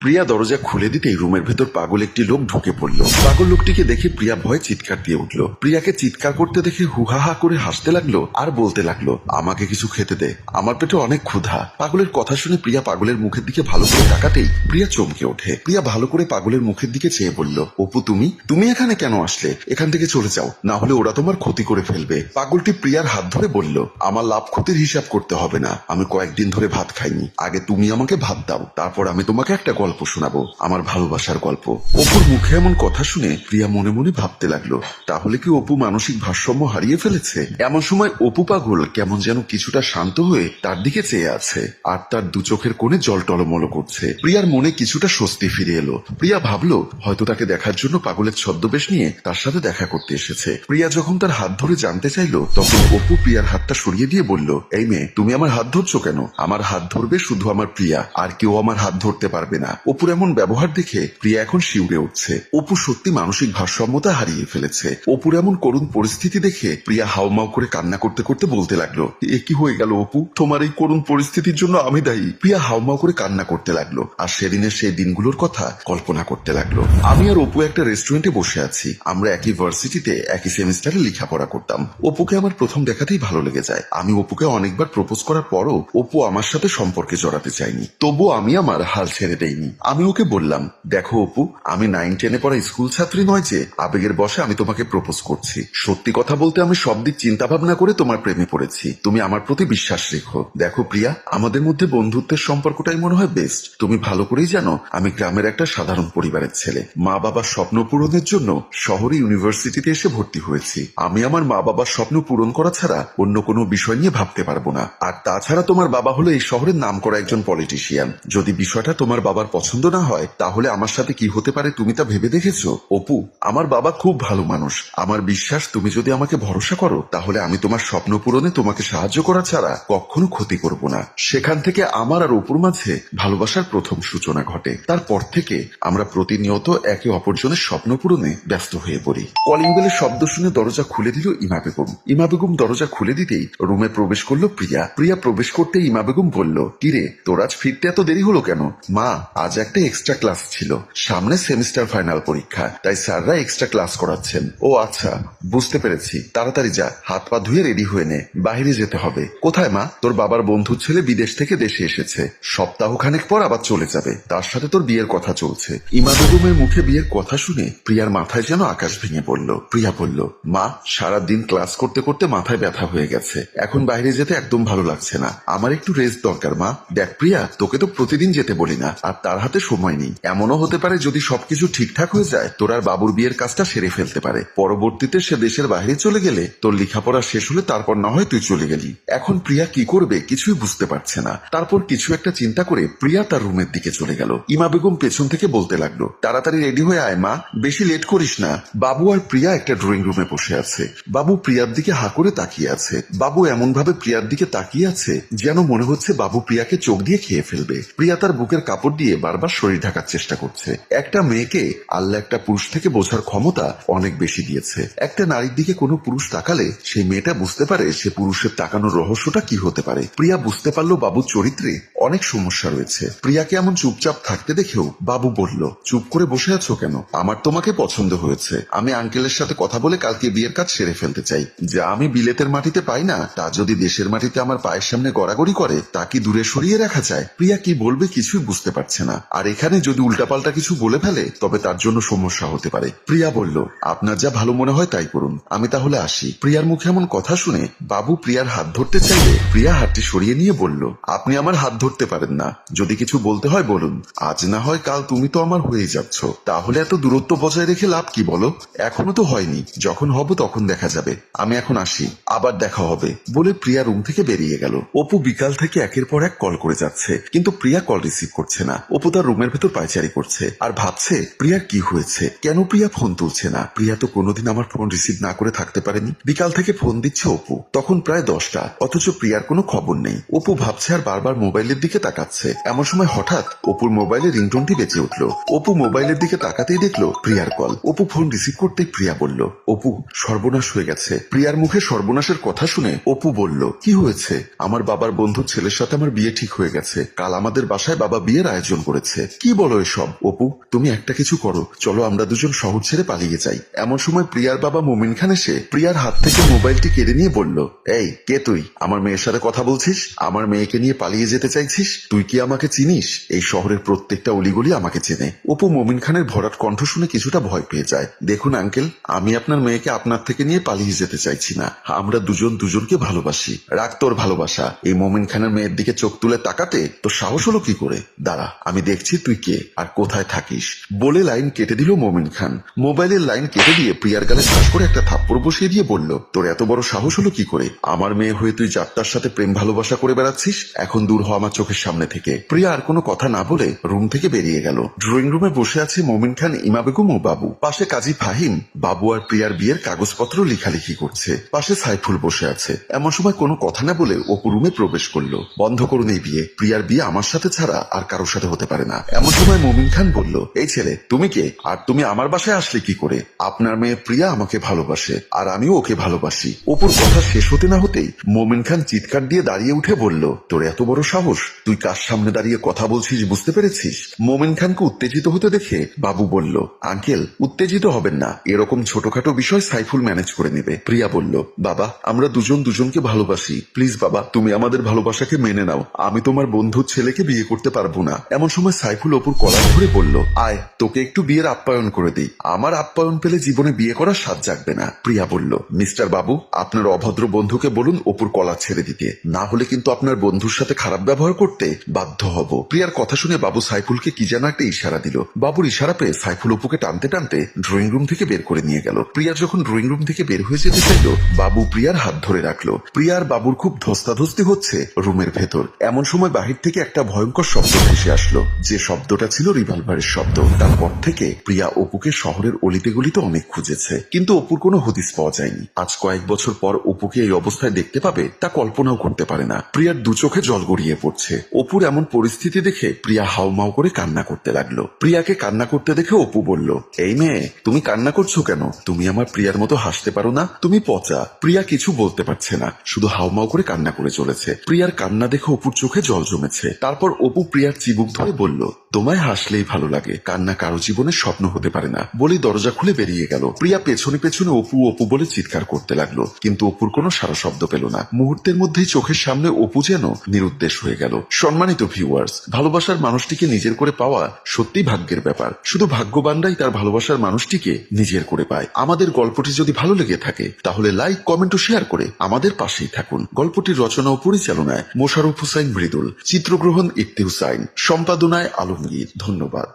প্রিয়া দরজা খুলে দিতেই রুমের ভেতর পাগল একটি লোক ঢুকে পড়ল। পাগল লোকটিকে দেখে প্রিয়া ভয়ে চিৎকার দিয়ে উঠল। প্রিয়াকে চিৎকার করতে দেখে হুহাহা করে হাসতে লাগলো আর বলতে লাগলো, আমাকে কিছু খেতে দে, আমার পেটে অনেক ক্ষুধা। পাগলের কথা শুনে প্রিয়া পাগলের মুখের দিকে ভালো করে তাকাতেই প্রিয়া চমকে ওঠে। প্রিয়া ভালো করে পাগলের মুখের দিকে চেয়ে বলল, অপু তুমি এখানে কেন আসলে? এখান থেকে চলে যাও, না হলে ওরা তোমার ক্ষতি করে ফেলবে। পাগলটি প্রিয়ার হাত ধরে বলল, আমার লাভ ক্ষতির হিসাব করতে হবে না, আমি কয়েকদিন ধরে ভাত খাইনি, আগে তুমি আমাকে ভাত দাও, তারপর আমি তোমাকে একটা গল্প শোনাবো, আমার ভালোবাসার গল্প। অপুর মুখে এমন কথা শুনে প্রিয়া মনে মনে ভাবতে লাগলো, তাহলে কি অপু মানসিক ভারসাম্য হারিয়ে ফেলেছে? এমন সময় অপু পাগল কেমন যেন কিছুটা শান্ত হয়ে তার দিকে চেয়ে আছে, আর তার দু চোখের কোণে জল টলমল করছে। প্রিয়ার মনে কিছুটা স্বস্তি ফিরে এলো। প্রিয়া ভাবলো হয়তো তাকে দেখার জন্য পাগলের ছদ্মবেশ নিয়ে তার সাথে দেখা করতে এসেছে। প্রিয়া যখন তার হাত ধরে জানতে চাইলো, তখন অপু প্রিয়ার হাতটা সরিয়ে দিয়ে বলল, এই মেয়ে, তুমি আমার হাত ধরছো কেন? আমার হাত ধরবে শুধু আমার প্রিয়া, আর কেউ আমার হাত ধরতে পারবে না। অপুর এমন ব্যবহার দেখে প্রিয়া এখন শিউরে উঠছে। অপু সত্যি মানসিক ভারসাম্যতা হারিয়ে ফেলেছে। অপুর এমন করুণ পরিস্থিতি দেখে প্রিয়া হাউমাউ করে কান্না করতে করতে বলতে লাগলো, এ কি হয়ে গেল অপু? তোমার এই করুণ পরিস্থিতির জন্য আমি দায়ী। প্রিয়া হাউমাউ করে কান্না করতে লাগলো আর সেদিনের সেই দিনগুলোর কথা কল্পনা করতে লাগলো। আমি আর অপু একটা রেস্টুরেন্টে বসে আছি। আমরা একই ভার্সিটিতে একই সেমিস্টারে লেখাপড়া করতাম। অপুকে আমার প্রথম দেখাতেই ভালো লেগে যায়। আমি অপুকে অনেকবার প্রপোজ করার পরও অপু আমার সাথে সম্পর্কে জড়াতে চাইনি, তবুও আমি আমার হাল ছেড়ে দেইনি। আমি ওকে বললাম, দেখো অপু, আমি 9-10-এ পড়া স্কুল ছাত্রী নয় যে আবেগের বশে আমি তোমাকে প্রপোজ করছি। সত্যি কথা বলতে আমি সব দিক চিন্তা ভাবনা করে তোমার প্রেমে পড়েছি। তুমি আমার প্রতি বিশ্বাস রেখো। দেখো প্রিয়া, আমাদের মধ্যে বন্ধুত্বের সম্পর্কটাই মনে হয় বেস্ট। তুমি ভালো করেই জানো আমি গ্রামের একটা সাধারণ পরিবারের ছেলে। মা বাবার স্বপ্ন পূরণের জন্য শহরে ইউনিভার্সিটিতে এসে ভর্তি হয়েছি। আমি আমার মা বাবার স্বপ্ন পূরণ করা ছাড়া অন্য কোনো বিষয় নিয়ে ভাবতে পারবো না। আর তাছাড়া তোমার বাবা হলো এই শহরের নামকরা একজন পলিটিশিয়ান। যদি বিষয়টা তোমার বাবার পছন্দ না হয়, তাহলে আমার সাথে কি হতে পারে তুমি তা ভেবে দেখেছো? অপু, আমার বাবা খুব ভালো মানুষ। আমার বিশ্বাস তুমি যদি আমাকে ভরসা করো, তাহলে আমি তোমার স্বপ্ন পূরণে তোমাকে সাহায্য করা ছাড়া কখনো ক্ষতি করব না। সেখান থেকে আমার আর অপুর মাঝে ভালোবাসার প্রথম সূচনা ঘটে। তারপর থেকে আমরা প্রতিনিয়ত একে অপরজনের স্বপ্ন পূরণে ব্যস্ত হয়ে পড়ি। কলিং বেলের শব্দ শুনে দরজা খুলে দিল ইমা বেগম। ইমা বেগম দরজা খুলে দিতেই রুমে প্রবেশ করলো প্রিয়া। প্রিয়া প্রবেশ করতে ইমা বেগম বলল, কিরে, তোর আজ ফিরতে এত দেরি হলো কেন? মা, আজ একটা এক্সট্রা ক্লাস ছিল, সামনে সেমিস্টার ফাইনাল পরীক্ষা, তাই স্যাররা এক্সট্রা ক্লাস করাচ্ছেন। ও আচ্ছা, বুঝতে পেরেছি। তাড়াতাড়ি যা, হাত পা ধুয়ে রেডি হয়ে নে, বাইরে যেতে হবে। কোথায় মা? তোর বাবার বন্ধুর ছেলে বিদেশ থেকে দেশে এসেছে, সপ্তাহখানেক পর আবার চলে যাবে, তার সাথে তোর বিয়ের কথা চলছে। ইমা বেগমের মুখে বিয়ের কথা শুনে প্রিয়ার মাথায় যেন আকাশ ভেঙে পড়ল। প্রিয়া বলল, মা, সারাদিন ক্লাস করতে করতে মাথায় ব্যথা হয়ে গেছে, এখন বাইরে যেতে একদম ভালো লাগছে না, আমার একটু রেস্ট দরকার। মা দেখ প্রিয়া, তোকে তো প্রতিদিন যেতে বলি না, আর তার হাতে সময় নেই। এমনও হতে পারে যদি সবকিছু ঠিকঠাক হয়ে যায়, তোর আর বাবুর বিয়ের কাজটা সেরে ফেলতে পারে। পরবর্তীতে সে দেশের বাইরে চলে গেলে, তোর লেখাপড়া শেষ হলে তারপর না হয় তুই চলে গেলি। এখন প্রিয়া কি করবে কিছুই বুঝতে পারছে না। তারপর কিছু একটা চিন্তা করে প্রিয়া তার রুমের দিকে চলে গেল। ইমা বেগম পেছন থেকে বলতে লাগলো, তাড়াতাড়ি রেডি হয়ে আয় মা, বেশি লেট করিস না। বাবু আর প্রিয়া একটা ড্রয়িং রুমে বসে আছে। বাবু প্রিয়ার দিকে হা করে তাকিয়ে আছে। বাবু এমন ভাবে প্রিয়ার দিকে তাকিয়ে আছে যেন মনে হচ্ছে বাবু প্রিয়াকে চোখ দিয়ে খেয়ে ফেলবে। প্রিয়া তার বুকের কাপড় দিয়ে বারবার শরীর ঢাকার চেষ্টা করছে। একটা মেয়েকে আল্লাহ একটা পুরুষ থেকে বোঝার ক্ষমতা অনেক বেশি দিয়েছে। একটা নারীর দিকে কোনো পুরুষ তাকালে সেই মেয়েটা বুঝতে পারে সে পুরুষের তাকানোর রহস্যটা কি হতে পারে। প্রিয়া বুঝতে পারলো বাবুর চরিত্রে অনেক সমস্যা রয়েছে। প্রিয়াকে এমন চুপচাপ থাকতে দেখেও বাবু বলল, চুপ করে বসে আছো কেন? আমার তোমাকে পছন্দ হয়েছে। আমি আঙ্কেলের সাথে কথা বলে কালকে বিয়ের কাজ সেরে ফেলতে চাই। যা আমি বিলেতের মাটিতে পাই না, তা যদি দেশের মাটিতে আমার পায়ের সামনে গড়াগড়ি করে, তা কি দূরে সরিয়ে রাখা যায়? প্রিয়া কি বলবে কিছুই বুঝতে পারছে না। আর এখানে যদি উল্টাপাল্টা কিছু বলে ফেলে, তবে তার জন্য সমস্যা হতে পারে। প্রিয়া বলল, আপনার যা ভালো মনে হয় তাই করুন, আমি তাহলে আসি। প্রিয়ার মুখে এমন কথা শুনে বাবু প্রিয়ার হাত ধরতে চাইলে প্রিয়া হাতটি সরিয়ে নিয়ে বলল, আপনি আমার হাত ধরতে পারেন না, যদি কিছু বলতে হয় বলুন, আজ না হয় কাল তুমি তো আমার হয়ে যাচ্ছ, তাহলে এত দূরত্ব বজায় রেখে লাভ কি বলো? এখনো তো হয়নি, যখন হব তখন দেখা যাবে। আমি এখন আসি, আবার দেখা হবে বলে প্রিয়া রুম থেকে বেরিয়ে গেল। অপু বিকাল থেকে একের পর এক কল করে যাচ্ছে, কিন্তু প্রিয়া কল রিসিভ করছে না। অপু তার রুমের ভেতর পায়চারি করছে আর ভাবছে প্রিয়ার কি হয়েছে, কেন প্রিয়া ফোন তুলছে না? প্রিয়া তো কোনোদিন আমার ফোন রিসিভ না করে থাকতে পারেনি। বিকাল থেকে ফোন দিচ্ছে অপু, তখন প্রায় 10টা, অথচ প্রিয়ার কোনো খবর নেই। অপু ভাবছে আর বারবার মোবাইলের দিকে তাকাচ্ছে। এমন সময় হঠাৎ অপুর মোবাইলে রিংটোনটি বেজে উঠলো। অপু মোবাইলের দিকে তাকাতেই দেখলো প্রিয়ার কল। অপু ফোন রিসিভ করতেই প্রিয়া বলল, অপু, সর্বনাশ হয়ে গেছে। প্রিয়ার মুখে সর্বনাশের কথা শুনে অপু বলল, কি হয়েছে? আমার বাবার বন্ধুর ছেলের সাথে আমার বিয়ে ঠিক হয়ে গেছে, কাল আমাদের বাসায় বাবা বিয়ের আয়োজন করেছে। কি বলো এসব? অপু, তুমি একটা কিছু করো, চলো আমরা দুজন শহর ছেড়ে পালিয়ে যাই। এমন সময় প্রিয়ার বাবা মুমিন খান এসে প্রিয়ার হাত থেকে মোবাইলটি কেড়ে নিয়ে বলল, এই কে তুই? আমার মেয়ের সাথে কথা বলছিস? আমার মেয়েকে নিয়ে পালিয়ে যেতে চাইছিস? তুই কি আমাকে চিনিস? এই শহরের প্রত্যেকটা অলিগলি আমাকে চেনে। অপু মুমিন খানের ভরাট কণ্ঠ শুনে কিছুটা ভয় পেয়ে যায়। দেখুন আঙ্কেল, আমি আপনার মেয়েকে আপনার থেকে নিয়ে পালিয়ে যেতে চাইছি না। আমরা দুজন দুজনকে ভালোবাসি। রাখ তোর ভালোবাসা। এই মুমিন খানের মেয়ের দিকে চোখ তুলে তাকাতে তোর সাহস হলো কি করে? দাঁড়া, আমি দেখছি তুই কে আর কোথায় থাকিস। বলে লাইন কেটে দিল মুমিন খান। মোবাইলের লাইন কেটে দিয়ে প্রিয়ার গালে ঠাস করে একটা থাপ্পড় বসিয়ে দিয়ে বলল, তোর এত বড় সাহস হলো কি করে? আমার মেয়ে হয়ে তুই যাত্রার সাথে প্রেম ভালোবাসা করে বেড়াচ্ছিস? এখন দূর হ আমার চোখের সামনে থেকে। প্রিয়া আর কোনো কথা না বলে রুম থেকে বেরিয়ে গেল। ড্রয়িং রুমে বসে আছে মুমিন খান, ইমা বেগম ও বাবু। পাশে কাজী ফাহিম। বাবু আর প্রিয়ার বিয়ের কাগজপত্র লেখালেখি করছে। পাশে সাইফুল বসে আছে। এমন সময় কোনো কথা না বলে অপু রুমে প্রবেশ করলো। বন্ধ করুন এই বিয়ে। প্রিয়ার বিয়ে আমার সাথে ছাড়া আর কারোর সাথে হতে পারে না। এমন সময় মুমিন খান বলল, এই ছেলে তুমি কে? আর তুমি আমার বাসায় আসলে কি করে? আপনার মেয়ে প্রিয়া আমাকে ভালোবাসে আর আমিও ওকে ভালোবাসি। অপুর কথা শেষ হতে না হতেই মুমিন খান চিৎকার দিয়ে দাঁড়িয়ে উঠে বলল, তোর এত বড় সাহস? তুই কার সামনে দাঁড়িয়ে কথা বলছিস বুঝতে পেরেছিস? মুমিন খানকে উত্তেজিত হতে দেখে বাবু বলল, আঙ্কেল উত্তেজিত হবেন না, এরকম ছোটখাটো বিষয় সাইফুল ম্যানেজ করে নেবে। প্রিয়া বলল, বাবা আমরা দুজন দুজনকে ভালোবাসি, প্লিজ বাবা তুমি আমাদের ভালোবাসাকে মেনে নাও। আমি তোমার বন্ধুর ছেলেকে বিয়ে করতে পারবো না। এমন সময় সাইফুল অপুর কলার ধরে বলল, আয় তোকে একটু বিয়ের আপ্যায়ন করে দিই। আমার আপ্যায়ন পেলে জীবনে বিয়ে করার স্বাদ জাগবে না। প্রিয়া বলল, মিস্টার বাবু আপনার অভদ্র বন্ধুকে বলুন অপুর কলা ছেড়ে দিতে, না হলে কিন্তু আপনার বন্ধুর সাথে খারাপ ব্যবহার করতে বাধ্য হব। প্রিয়ার কথা শুনে বাবু সাইফুলকে কি যেন একটা ইশারা দিল। বাবুর ইশারা পেয়ে সাইফুল অপুকে টানতে টানতে ড্রয়িং রুম থেকে বের করে নিয়ে গেল। প্রিয়া যখন ড্রয়িং রুম থেকে বের হয়ে যেতে চাইল, বাবু প্রিয়ার হাত ধরে রাখলো। প্রিয়ার বাবুর খুব ধস্তাধস্তি হচ্ছে রুমের ভেতর। এমন সময় বাহির থেকে একটা ভয়ঙ্কর শব্দ ভেসে আসলো, যে শব্দটা ছিল রিভলভারের শব্দ। তারপর থেকে প্রিয়া অপুকে শহরের অলিতে গলিতে অনেক খুঁজেছে, কিন্তু অপুর কোনো হদিস পাওয়া যায়নি। আজ কয়েক বছর পর অপুকে এই অবস্থায় দেখতে পাবে তা কল্পনাও করতে পারে না। প্রিয়ার দু চোখে জল গড়িয়ে পড়ছে। অপুর এমন পরিস্থিতি দেখে প্রিয়া হাউমাউ করে কান্না করতে লাগলো। প্রিয়াকে কান্না করতে দেখে অপু বলল, এই মেয়ে তুমি কান্না করছো কেন? তুমি আমার প্রিয়ার মতো হাসতে পারো না? তুমি পচা। প্রিয়া কিছু বলতে পারছে না, শুধু হাউমাউ করে কান্না করে চলেছে। প্রিয়ার কান্না দেখে অপুর চোখে জল জমেছে। তারপর অপু প্রিয়ার চিবুক ধরে বলল, তোমায় হাসলেই ভালো লাগে, কান্না কারো জীবনের স্বপ্ন হতে পারে না। বলে দরজা খুলে বেরিয়ে গেল। প্রিয়া পেছনে পেছনে অপু অপু বলে চিৎকার করতে লাগলো, কিন্তু অপুর কোনো সারা শব্দ পেল না। মুহূর্তের মধ্যেই চোখের সামনে অপু যেন নিরুদ্দেশ হয়ে গেল। সম্মানিত ভিউয়ার্স, ভালোবাসার মানুষটিকে নিজের করে পাওয়া সত্যি ভাগ্যের ব্যাপার। শুধু ভাগ্যবানরাই তার ভালোবাসার মানুষটিকে নিজের করে পায়। আমাদের গল্পটি যদি ভালো লেগে থাকে তাহলে লাইক, কমেন্ট ও শেয়ার করে আমাদের পাশেই থাকুন। গল্পটির রচনা ও পরিচালনায় মোশাররফ হোসাইন মৃদুল, চিত্রগ্রহণ ইফতি হুসাইন, সম্পাদনায় আলমগীর। ধন্যবাদ।